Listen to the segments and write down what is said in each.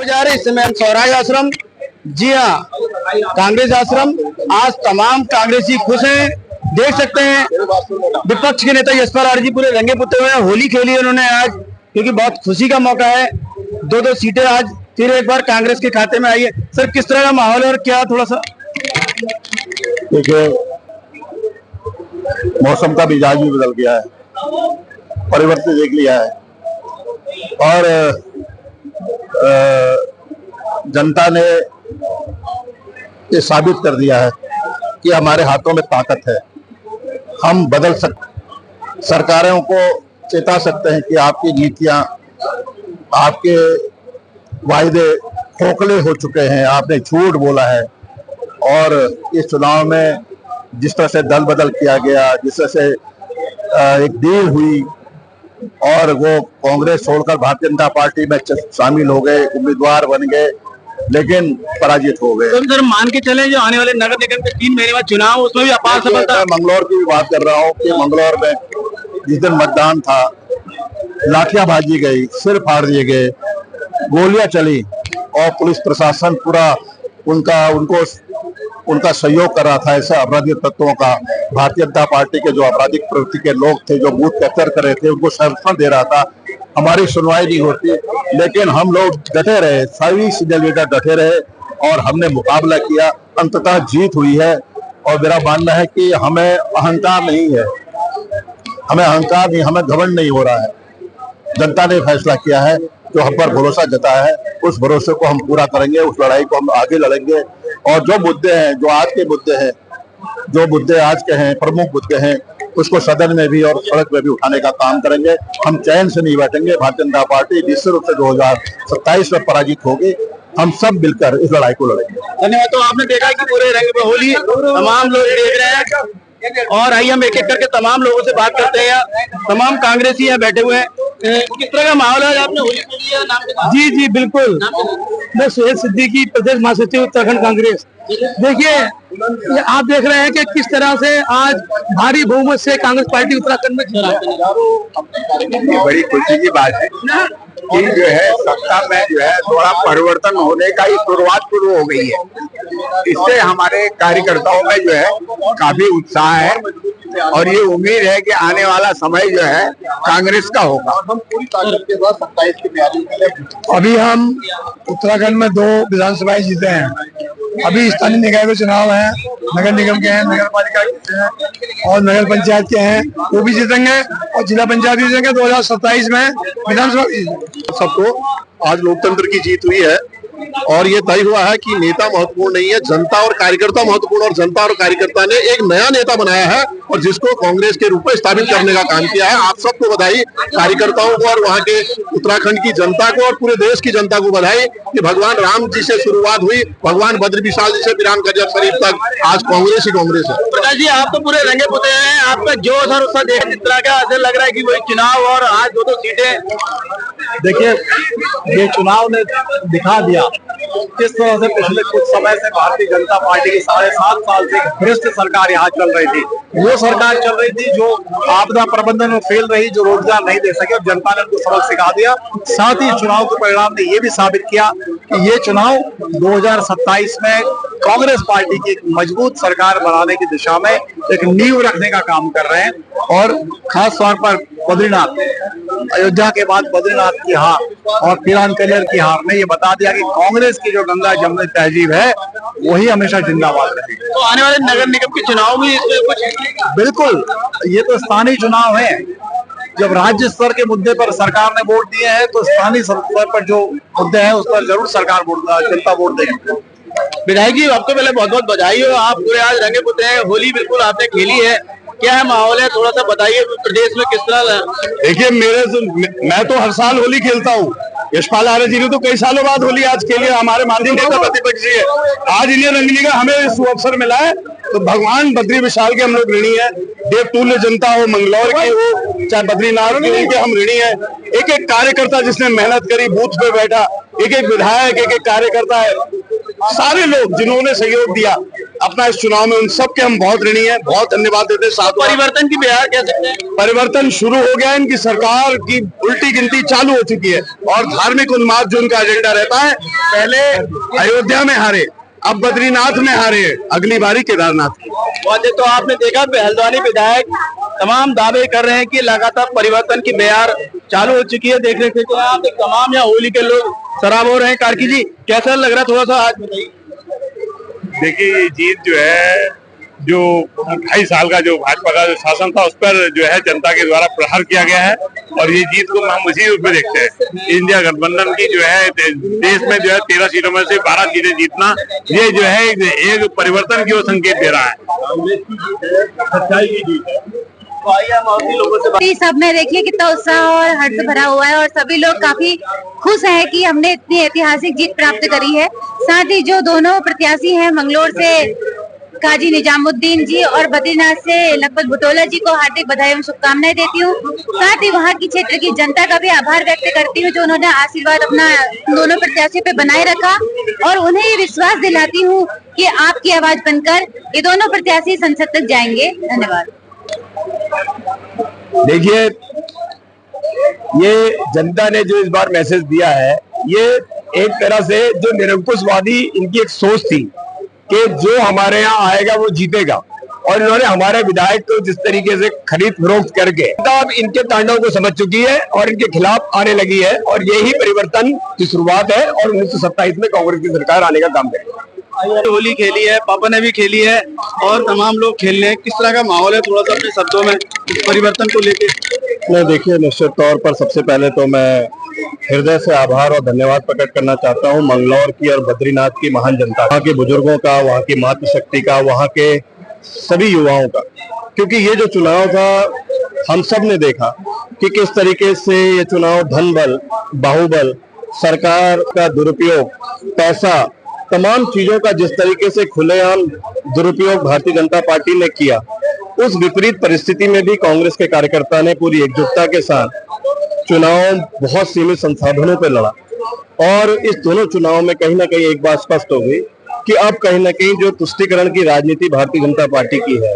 जा रहे हैं इस समय हम स्वराज आश्रम। जी हाँ, कांग्रेस आश्रम। आज तमाम कांग्रेसी खुश हैं। देख सकते हैं विपक्ष के नेता यशपाल आर्य जी पूरे रंगे पुते हुए हैं। होली खेली उन्होंने आज, क्योंकि बहुत खुशी का मौका है। दो सीटें आज फिर एक बार कांग्रेस के खाते में आई है। सर, किस तरह का माहौल है और क्या थोड़ा सा देखिए, मौसम का मिजाज भी बदल गया है, परिवर्तन देख लिया है और जनता ने ये साबित कर दिया है कि हमारे हाथों में ताकत है। हम बदल सकते, सरकारों को चेता सकते हैं कि आपकी नीतियां, आपके वायदे खोखले हो चुके हैं, आपने झूठ बोला है। और इस चुनाव में जिस तरह से दल बदल किया गया, जिस तरह से एक डील हुई और वो कांग्रेस छोड़कर भारतीय जनता पार्टी में शामिल हो गए, उम्मीदवार बन गए, लेकिन पराजित हो गए। तो सर मान के चले जो आने वाले नगर निगम के 3 महीने बाद चुनाव, उसमें भी अपार सफलता। मैं मंगलौर की भी बात कर रहा हूँ कि मंगलौर में जिस दिन मतदान था, लाठियां भाजी गई, सिर फाड़ दिए गए, गोलियां चली और पुलिस प्रशासन पूरा उनका सहयोग कर रहा था। ऐसे आपराधिक तत्वों का, भारतीय जनता पार्टी के जो आपराधिक प्रवृत्ति के लोग थे, जो बूथ कैप्चर कर रहे थे, उनको संरक्षण दे रहा था। हमारी सुनवाई नहीं होती, लेकिन हम लोग डटे रहे, सभी सीनियर लीडर डटे रहे और हमने मुकाबला किया। अंततः जीत हुई है और मेरा मानना है कि हमें अहंकार नहीं है, हमें घमंड नहीं हो रहा है। जनता ने फैसला किया है, जो हम पर भरोसा जताया है, उस भरोसे को हम पूरा करेंगे, उस लड़ाई को हम आगे लड़ेंगे। और जो मुद्दे हैं, जो आज के मुद्दे हैं, जो मुद्दे आज के हैं, प्रमुख मुद्दे हैं, उसको सदन में भी और सड़क में भी उठाने का काम करेंगे। हम चैन से नहीं बैठेंगे। भारतीय जनता पार्टी निश्चित रूप से 2027 में पराजित होगी। हम सब मिलकर इस लड़ाई को लड़ेंगे। धन्यवाद। तो आपने देखा कि पूरे रंग में होली तमाम लोग देख रहे हैं और आइए हम एक एक करके तमाम लोगों से बात करते हैं। तमाम कांग्रेसी यहाँ बैठे हुए हैं। किस तरह का माहौल है? आपने होली खेली है? नाम जी बिल्कुल। मैं सुहेल सिद्दीकी, प्रदेश महासचिव उत्तराखंड कांग्रेस। देखिए, आप देख रहे हैं कि किस तरह से आज भारी बहुमत से कांग्रेस पार्टी उत्तराखंड में बड़ी खुशी की बात है कि जो है सत्ता में जो है थोड़ा परिवर्तन होने का ही शुरुआत शुरू हो गई है। इससे हमारे कार्यकर्ताओं में जो है काफी उत्साह है और ये उम्मीद है कि आने वाला समय जो है कांग्रेस का होगा। हम पूरी ताकत के साथ 27 की तैयारी। अभी हम उत्तराखंड में 2 विधानसभाएं जीते हैं। अभी स्थानीय निकाय के चुनाव हैं, नगर निगम के हैं, नगर पालिका के हैं और नगर पंचायत के हैं, वो भी जीतेंगे और जिला पंचायत भी जीतेंगे। 2027 में विधानसभा सबको आज लोकतंत्र की जीत हुई है और ये तय हुआ है कि नेता महत्वपूर्ण नहीं है, जनता और कार्यकर्ता महत्वपूर्ण। और जनता और कार्यकर्ता ने एक नया नेता बनाया है और जिसको कांग्रेस के रूप में स्थापित करने का काम किया है। आप सबको बधाई, कार्यकर्ताओं को और वहाँ के उत्तराखंड की जनता को और पूरे देश की जनता को बधाई कि भगवान राम जी से शुरुआत हुई, भगवान बद्री विशाल जी से पिरान गजब शरीफ तक आज कांग्रेस ही कांग्रेस है। प्रकाश जी, आप तो पूरे रंगे पुते हैं। आपका जोश और उत्साह देख जिस तरह का ऐसे लग रहा है कि वही चुनाव और आज 2 सीटें। देखिए, ये चुनाव ने दिखा दिया किस तरह से पिछले कुछ समय से भारतीय जनता पार्टी की 7.5 साल से भ्रष्ट सरकार यहाँ चल रही थी। वो सरकार चल रही थी जो आपदा प्रबंधन में फेल रही, जो रोजगार नहीं दे सके और जनता ने उनको सबक सिखा दिया। साथ ही चुनाव के परिणाम ने ये भी साबित किया कि ये चुनाव 2027 में कांग्रेस पार्टी की एक मजबूत सरकार बनाने की दिशा में एक नींव रखने का काम कर रहे हैं। और खास तौर पर बद्रीनाथ, अयोध्या के बाद बद्रीनाथ की हार और पिरान कलियर की हार ने ये बता दिया कि कांग्रेस की जो गंगा जमुनी तहजीब है वही हमेशा जिंदाबाद रहेगी। तो आने वाले नगर निगम के चुनाव में इसमें कुछ बिल्कुल, ये तो स्थानीय चुनाव है। जब राज्य स्तर के मुद्दे पर सरकार ने वोट दिए हैं तो स्थानीय स्तर पर जो मुद्दे हैं उस पर जरूर जनता वोट देगी। विधायक जी, आपको पहले बहुत बहुत बधाई हो। आप पूरे आज रंगे पुते हैं। होली बिल्कुल आपने खेली है, क्या है माहौल है? थोड़ा सा बताइए प्रदेश में किस तरह। देखिए, मैं तो हर साल होली खेलता हूँ। यशपाल आर्य जी ने तो कई सालों बाद होली आज खेली है। हमारे माननीय नेता प्रतिपक्षी है, आज इन्हें रंगने का हमें इस अवसर मिला है तो भगवान बद्री विशाल के हम लोग ऋणी है। देवतुल्य जनता हो, मंगलौर की हो, चाहे बद्रीनाथ की, उनके हम ऋणी है। एक एक कार्यकर्ता जिसने मेहनत करी, बूथ पे बैठा, एक एक विधायक, एक एक कार्यकर्ता है, सारे लोग जिन्होंने सहयोग दिया। अपना इस चुनाव में उन सब के हम बहुत ऋणी हैं, बहुत धन्यवाद देते हैं। साथ परिवर्तन की बयार कह सकते हैं। परिवर्तन शुरू हो गया है, इनकी सरकार की उल्टी गिनती चालू हो चुकी है और धार्मिक उन्माद जो उनका एजेंडा रहता है, पहले अयोध्या में हारे, अब बद्रीनाथ में हारे, अगली बारी केदारनाथ। तो आपने देखा हल्द्वानी विधायक तमाम दावे कर रहे हैं कि लगातार परिवर्तन की बयार चालू हो चुकी है। देख रहे थे आप तमाम यहाँ होली के लोग शराब हो रहे हैं। कार्की जी कैसा लग रहा है, थोड़ा सा आज बताइए। देखिए ये जीत जो है, जो 2.5 साल का जो भाजपा का जो शासन था उस पर जो है जनता के द्वारा प्रहार किया गया है और ये जीत को हम उसी रूप में देखते हैं। इंडिया गठबंधन की जो है देश में जो है 13 सीटों में से 12 सीटें जीतना, ये जो है एक परिवर्तन की ओर संकेत दे रहा है। सब में देखिए कितना उत्साह और हर्ष भरा हुआ है और सभी लोग काफी खुश हैं कि हमने इतनी ऐतिहासिक जीत प्राप्त करी है। साथ ही जो दोनों प्रत्याशी हैं, मंगलोर से काजी निजामुद्दीन जी और बद्रीनाथ से लखपत बुटोला जी को हार्दिक बधाई एवं शुभकामनाएं देती हूँ। साथ ही वहाँ की क्षेत्र की जनता का भी आभार व्यक्त करती हूँ जो उन्होंने आशीर्वाद अपना दोनों प्रत्याशी पे बनाए रखा और उन्हें ये विश्वास दिलाती हूँ कि आपकी आवाज बनकर ये दोनों प्रत्याशी संसद तक जाएंगे। धन्यवाद। देखिए, ये जनता ने जो इस बार मैसेज दिया है, ये एक तरह से जो निरंकुशवादी इनकी एक सोच थी कि जो हमारे यहाँ आएगा वो जीतेगा, और इन्होंने हमारे विधायक को जिस तरीके से खरीद फरोख्त करके अब इनके तांडव को समझ चुकी है और इनके खिलाफ आने लगी है और यही परिवर्तन की शुरुआत है और 1927 में कांग्रेस की सरकार आने का काम करेगी। होली खेली है, पापा ने भी खेली है और तमाम लोग खेल रहे हैं। किस तरह का माहौल है, थोड़ा सा अपने शब्दों में परिवर्तन को लेके? नहीं, देखिए, निश्चित तौर पर सबसे पहले तो मैं हृदय से आभार और धन्यवाद प्रकट करना चाहता हूं मंगलौर की और बद्रीनाथ की महान जनता, वहाँ के बुजुर्गों का, वहाँ की मातृशक्ति का, वहाँ के सभी युवाओं का, क्योंकि ये जो चुनाव था हम सब ने देखा कि किस तरीके से ये चुनाव धन बल, बाहुबल, सरकार का दुरुपयोग, पैसा, तमाम चीजों का जिस तरीके से खुलेआम दुरुपयोग भारतीय जनता पार्टी ने किया, उस विपरीत परिस्थिति में भी कांग्रेस के कार्यकर्ता ने पूरी एकजुटता के साथ चुनाव बहुत सीमित संसाधनों पर लड़ा और इस दोनों चुनाव में कहीं ना कहीं एक बात स्पष्ट हो गई कि अब कहीं ना कहीं जो तुष्टीकरण की राजनीति भारतीय जनता पार्टी की है,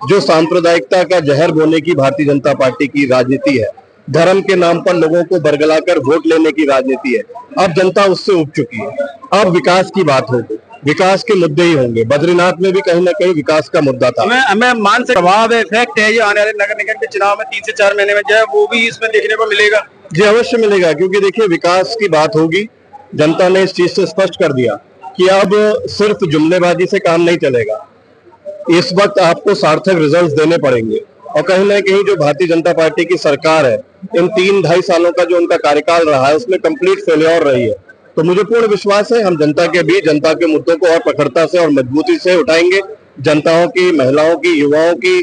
जो सांप्रदायिकता का जहर बोने की भारतीय जनता पार्टी की राजनीति है, धर्म के नाम पर लोगों को बरगलाकर वोट लेने की राजनीति है, अब जनता उससे उब चुकी है। अब विकास की बात होगी, विकास के मुद्दे ही होंगे। बद्रीनाथ में भी कहीं ना कहीं विकास का मुद्दा था। हमें मान से प्रभाव इफेक्ट है जो आने वाले नगर निगम के चुनाव में 3 से 4 महीने में जो है वो भी इसमें देखने को मिलेगा। जी अवश्य मिलेगा, क्योंकि देखिए विकास की बात होगी। जनता ने इस चीज से स्पष्ट कर दिया कि अब सिर्फ जुमलेबाजी से काम नहीं चलेगा, इस वक्त आपको सार्थक रिजल्ट देने पड़ेंगे। और कहीं ना कहीं जो भारतीय जनता पार्टी की सरकार है, इन 3-2.5 सालों का जो उनका कार्यकाल रहा है उसमें कंप्लीट फेलियर रही है। तो मुझे पूर्ण विश्वास है हम जनता के बीच जनता के मुद्दों को और प्रखरता से और मजबूती से उठाएंगे। जनताओं की, महिलाओं की, युवाओं की,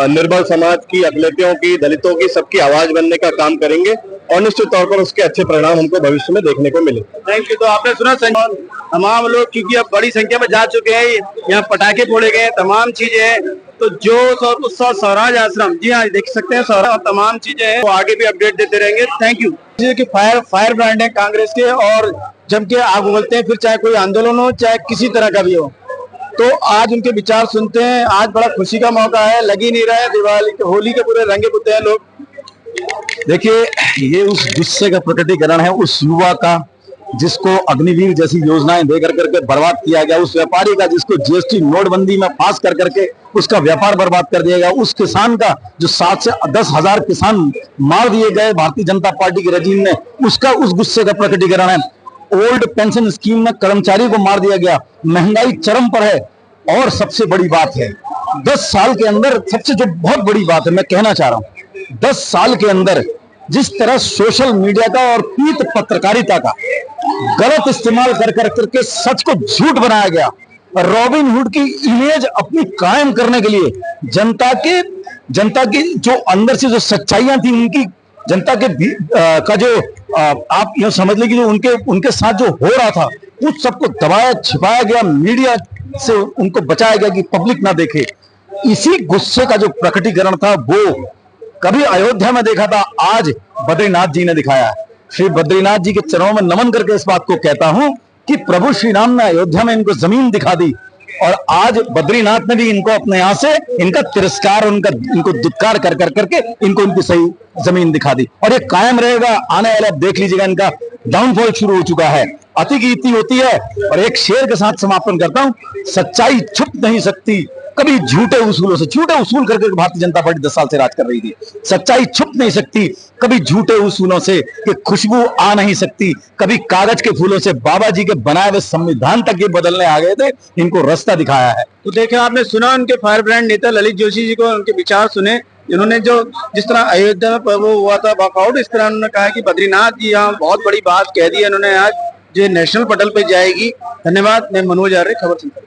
निर्बल समाज की, अकलियों की, दलितों की, सबकी आवाज बनने का काम करेंगे और निश्चित तौर पर उसके अच्छे परिणाम हमको भविष्य में देखने को मिलेंगे। Thank you. तो आपने सुना तमाम लोग, क्योंकि अब बड़ी संख्या में जा चुके हैं, यहाँ पटाखे फोड़े गए, तमाम चीजें हैं, तो जो उत्सव स्वराज आश्रम, जी हाँ देख सकते हैं स्वराज और तमाम चीजें हैं, वो आगे भी अपडेट देते रहेंगे। Thank you. कि फायर ब्रांड है कांग्रेस के और जम के आग उगलते हैं, फिर चाहे कोई आंदोलन हो चाहे किसी तरह का भी हो। तो आज उनके विचार सुनते हैं। आज बड़ा खुशी का मौका है, लग ही नहीं रहा है, दिवाली होली के पूरे रंगे पुते हैं लोग। देखिए, ये उस गुस्से का प्रकटीकरण है उस युवा का जिसको अग्निवीर जैसी योजनाएं दे करके बर्बाद किया गया, उस व्यापारी का जिसको जीएसटी नोटबंदी में फांस करके उसका व्यापार बर्बाद कर दिया गया, उस किसान का जो 7 से 10 हजार किसान मार दिए गए भारतीय जनता पार्टी के रजीम ने, उसका उस गुस्से का प्रकटीकरण है। ओल्ड पेंशन स्कीम में कर्मचारी को मार दिया गया, महंगाई चरम पर है। और सबसे बड़ी बात है 10 साल के अंदर, सबसे जो बहुत बड़ी बात है मैं कहना चाह रहा हूं, 10 साल के अंदर जिस तरह सोशल मीडिया का और पीत पत्रकारिता का गलत इस्तेमाल करके सच को झूठ बनाया गया, रॉबिन हुड की इमेज अपनी कायम करने के लिए जनता की जो अंदर से जो सच्चाइयां थी, उनकी जनता के का जो आप यह समझ लें कि जो उनके साथ जो हो रहा था उस सबको दबाया छिपाया गया, मीडिया से उनको बचाया गया कि पब्लिक ना देखे। इसी गुस्से का जो प्रकटीकरण था वो कभी अयोध्या में देखा था, आज बद्रीनाथ जी ने दिखाया है। श्री बद्रीनाथ जी के चरणों में नमन करके इस बात को कहता हूं कि प्रभु श्री राम ने अयोध्या में इनको जमीन दिखा दी और आज बद्रीनाथ ने भी इनको अपने यहाँ से इनका तिरस्कार, इनको दुत्कार कर करके इनको इनकी सही जमीन दिखा दी, और ये कायम रहेगा। आने वाले अब देख लीजिएगा, इनका डाउनफॉल शुरू हो चुका है। अति की इति होती है। और एक शेर के साथ समापन करता हूं, सच्चाई छुप नहीं सकती कभी झूठे उसूलों से। झूठे उसूल करके भारतीय जनता पार्टी 10 साल से राज कर रही थी। सच्चाई छुप नहीं सकती कभी झूठे उसूलों से, कि खुशबू आ नहीं सकती कभी कागज के फूलों से। बाबा जी के बनाए हुए संविधान तक ये बदलने आ गए थे, इनको रास्ता दिखाया है। तो देखिए, आपने सुना उनके फायर ब्रांड नेता ललित जोशी जी को, उनके विचार सुने, इन्होंने जो जिस तरह अयोध्या में वो हुआ था वॉकआउट, इस तरह उन्होंने कहा कि बद्रीनाथ जी यहाँ बहुत बड़ी बात कह दी है इन्होंने आज, जो नेशनल पटल पे जाएगी। धन्यवाद। मैं मनोज आर्य, खबर सुनता हूं।